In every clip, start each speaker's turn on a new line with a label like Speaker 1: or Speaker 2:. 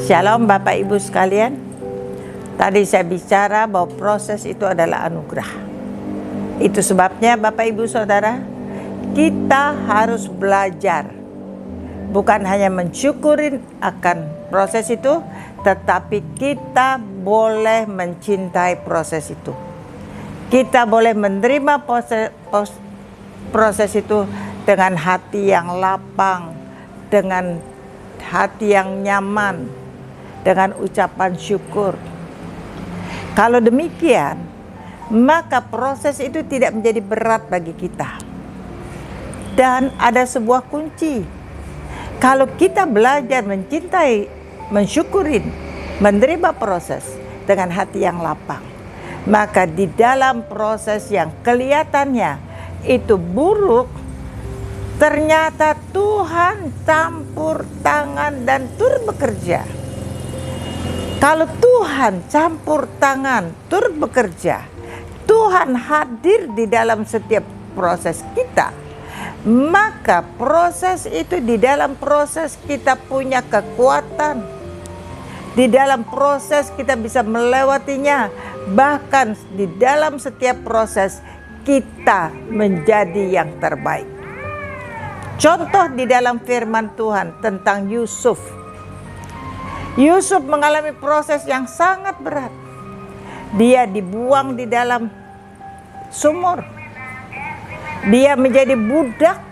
Speaker 1: Shalom Bapak Ibu sekalian. Tadi saya bicara bahwa proses itu adalah anugerah. Itu sebabnya Bapak Ibu Saudara, kita harus belajar. Bukan hanya mensyukuri akan proses itu, tetapi kita boleh mencintai proses itu. Kita boleh menerima proses itu dengan hati yang lapang, dengan hati yang nyaman, dengan ucapan syukur. Kalau demikian, maka proses itu tidak menjadi berat bagi kita. Dan ada sebuah kunci. Kalau kita belajar mencintai, mensyukurin, menerima proses dengan hati yang lapang, maka di dalam proses yang kelihatannya itu buruk, ternyata Tuhan campur tangan dan turut bekerja. Kalau Tuhan campur tangan, turut bekerja, Tuhan hadir di dalam setiap proses kita, maka proses itu, di dalam proses kita punya kekuatan. Di dalam proses kita bisa melewatinya. Bahkan di dalam setiap proses kita menjadi yang terbaik. Contoh di dalam firman Tuhan tentang Yusuf. Yusuf mengalami proses yang sangat berat. Dia dibuang di dalam sumur. Dia menjadi budak.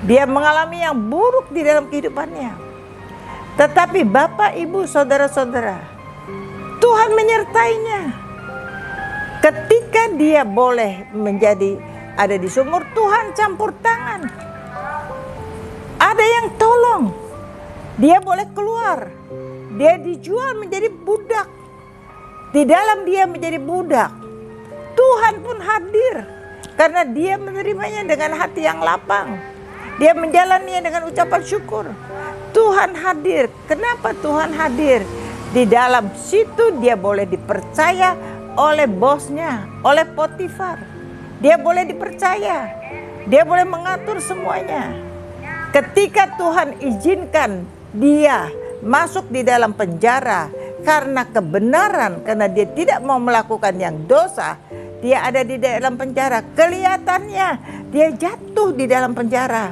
Speaker 1: Dia mengalami yang buruk di dalam kehidupannya. Tetapi Bapak, Ibu, Saudara-saudara, Tuhan menyertainya. Ketika dia boleh menjadi ada di sumur, Tuhan campur tangan. Ada yang tolong. Dia boleh keluar. Dia dijual menjadi budak. Di dalam dia menjadi budak, Tuhan pun hadir. Karena dia menerimanya dengan hati yang lapang. Dia menjalaninya dengan ucapan syukur. Tuhan hadir. Kenapa Tuhan hadir? Di dalam situ dia boleh dipercaya oleh bosnya, oleh Potifar. Dia boleh dipercaya. Dia boleh mengatur semuanya. Ketika Tuhan izinkan dia masuk di dalam penjara karena kebenaran, karena dia tidak mau melakukan yang dosa, dia ada di dalam penjara. Kelihatannya dia jatuh di dalam penjara.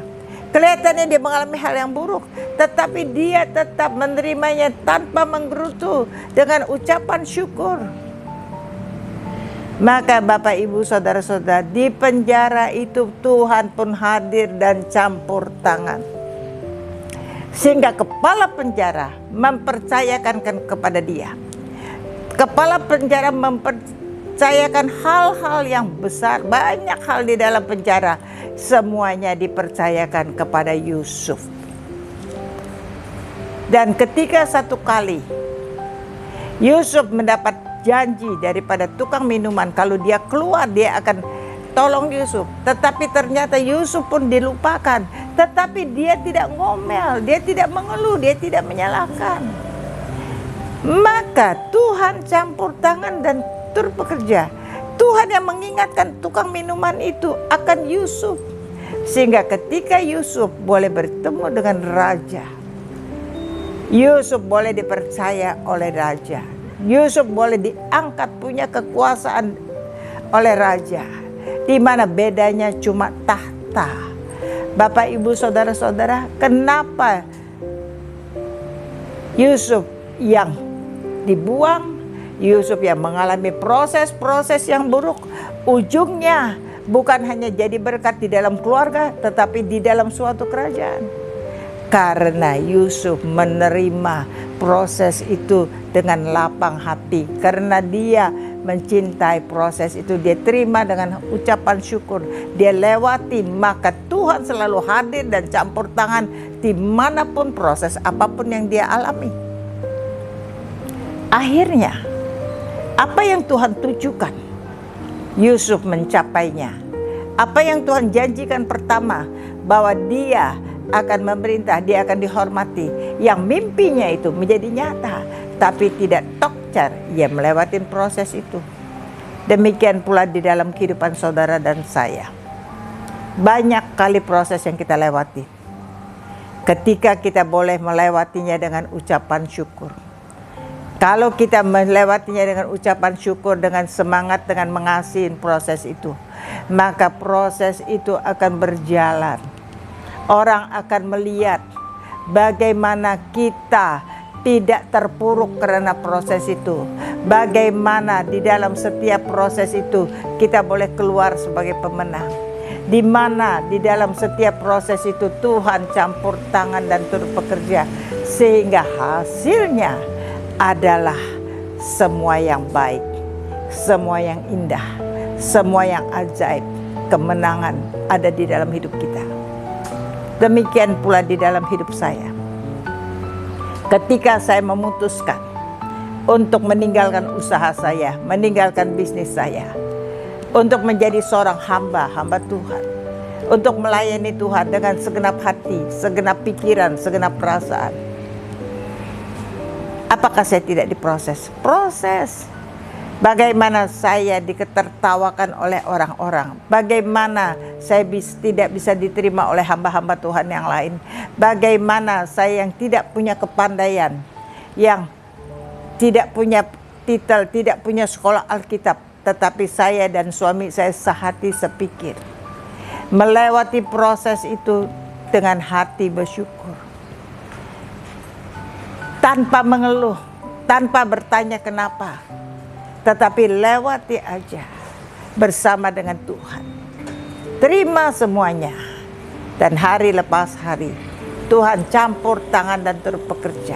Speaker 1: Kelihatannya dia mengalami hal yang buruk. Tetapi dia tetap menerimanya tanpa menggerutu, dengan ucapan syukur. Maka Bapak, Ibu, Saudara-saudara, di penjara itu Tuhan pun hadir dan campur tangan. Sehingga kepala penjara mempercayakan kepada dia. Kepala penjara mempercayakan hal-hal yang besar, banyak hal di dalam penjara, semuanya dipercayakan kepada Yusuf. Dan ketika satu kali Yusuf mendapat janji daripada tukang minuman, kalau dia keluar dia akan tolong Yusuf. Tetapi ternyata Yusuf pun dilupakan. Tetapi dia tidak ngomel, dia tidak mengeluh, dia tidak menyalahkan. Maka Tuhan campur tangan dan turut bekerja. Tuhan yang mengingatkan tukang minuman itu akan Yusuf. Sehingga ketika Yusuf boleh bertemu dengan raja, Yusuf boleh dipercaya oleh raja. Yusuf boleh diangkat, punya kekuasaan oleh raja. Di mana bedanya cuma tahta. Bapak, Ibu, Saudara-saudara, kenapa Yusuf yang dibuang, Yusuf yang mengalami proses-proses yang buruk, ujungnya bukan hanya jadi berkat di dalam keluarga, tetapi di dalam suatu kerajaan. Karena Yusuf menerima proses itu dengan lapang hati. Karena dia mencintai proses itu, dia terima dengan ucapan syukur. Dia lewati, maka Tuhan selalu hadir dan campur tangan dimanapun proses apapun yang dia alami. Akhirnya, apa yang Tuhan tujukan, Yusuf mencapainya. Apa yang Tuhan janjikan pertama, bahwa dia akan memerintah, dia akan dihormati. Yang mimpinya itu menjadi nyata, tapi tidak tokcar, ia melewati proses itu. Demikian pula di dalam kehidupan saudara dan saya. Banyak kali proses yang kita lewati. ketika kita boleh melewatinya dengan ucapan syukur. Kalau kita melewatinya dengan ucapan syukur, dengan semangat, dengan mengasihi proses itu, maka proses itu akan berjalan. Orang akan melihat bagaimana kita tidak terpuruk karena proses itu. Bagaimana di dalam setiap proses itu kita boleh keluar sebagai pemenang. Di mana di dalam setiap proses itu Tuhan campur tangan dan turut bekerja, sehingga hasilnya adalah semua yang baik, semua yang indah, semua yang ajaib. Kemenangan ada di dalam hidup kita. Demikian pula di dalam hidup saya. Ketika saya memutuskan untuk meninggalkan usaha saya, meninggalkan bisnis saya, untuk menjadi seorang hamba Tuhan, untuk melayani Tuhan dengan segenap hati, segenap pikiran, segenap perasaan. Apakah saya tidak diproses? Proses. Bagaimana saya diketertawakan oleh orang-orang, bagaimana saya tidak bisa diterima oleh hamba-hamba Tuhan yang lain, bagaimana saya yang tidak punya kepandaian, yang tidak punya titel, tidak punya sekolah Alkitab, tetapi saya dan suami saya sehati sepikir, melewati proses itu dengan hati bersyukur, tanpa mengeluh, tanpa bertanya kenapa, tetapi lewati aja bersama dengan Tuhan. Terima semuanya. Dan hari lepas hari Tuhan campur tangan dan turut bekerja.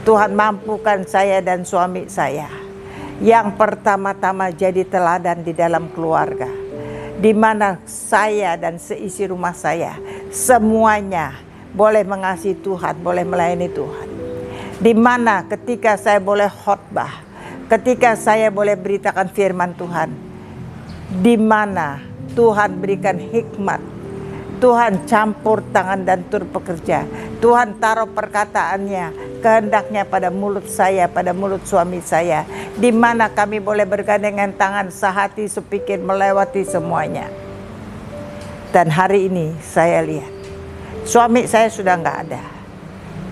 Speaker 1: Tuhan mampukan saya dan suami saya yang pertama-tama jadi teladan di dalam keluarga, di mana saya dan seisi rumah saya semuanya boleh mengasihi Tuhan, boleh melayani Tuhan. Di mana ketika saya boleh khotbah, ketika saya boleh beritakan firman Tuhan, di mana Tuhan berikan hikmat, Tuhan campur tangan dan turut bekerja, Tuhan taruh perkataannya, kehendaknya pada mulut saya, pada mulut suami saya, di mana kami boleh bergandengan tangan sehati sepikir melewati semuanya. Dan hari ini saya lihat, suami saya sudah nggak ada,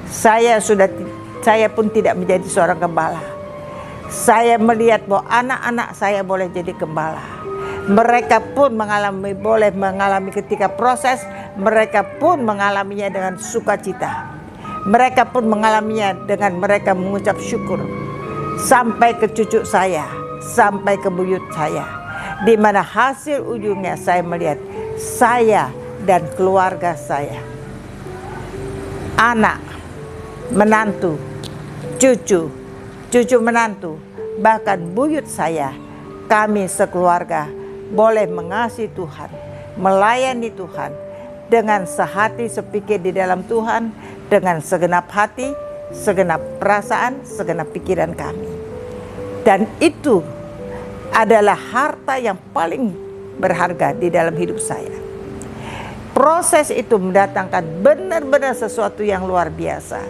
Speaker 1: saya pun tidak menjadi seorang gembala. Saya melihat bahwa anak-anak saya boleh jadi gembala. Mereka pun boleh mengalami ketika proses, mereka pun mengalaminya dengan sukacita. Mereka pun mengalaminya dengan mereka mengucap syukur. Sampai ke cucu saya, sampai ke buyut saya. Di mana hasil ujungnya saya melihat saya dan keluarga saya, anak, menantu, cucu menantu, bahkan buyut saya, kami sekeluarga boleh mengasihi Tuhan, melayani Tuhan dengan sehati sepikir di dalam Tuhan, dengan segenap hati, segenap perasaan, segenap pikiran kami. Dan itu adalah harta yang paling berharga di dalam hidup saya. Proses itu mendatangkan benar-benar sesuatu yang luar biasa,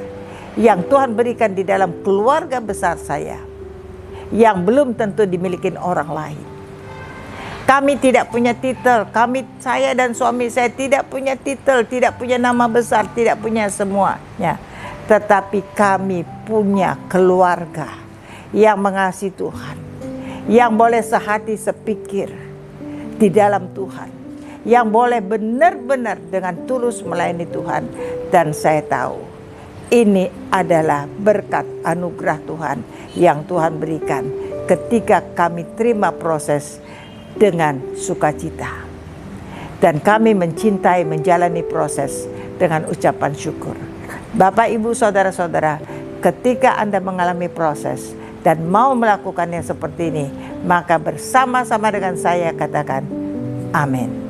Speaker 1: yang Tuhan berikan di dalam keluarga besar saya, yang belum tentu dimiliki orang lain. Kami tidak punya titel, saya dan suami saya tidak punya titel, tidak punya nama besar, tidak punya semuanya. Tetapi kami punya keluarga yang mengasihi Tuhan, yang boleh sehati sepikir di dalam Tuhan, yang boleh benar-benar dengan tulus melayani Tuhan. Dan saya tahu ini adalah berkat anugerah Tuhan yang Tuhan berikan ketika kami terima proses dengan sukacita. Dan kami mencintai menjalani proses dengan ucapan syukur. Bapak, Ibu, Saudara-saudara, ketika Anda mengalami proses dan mau melakukannya seperti ini, maka bersama-sama dengan saya katakan amin.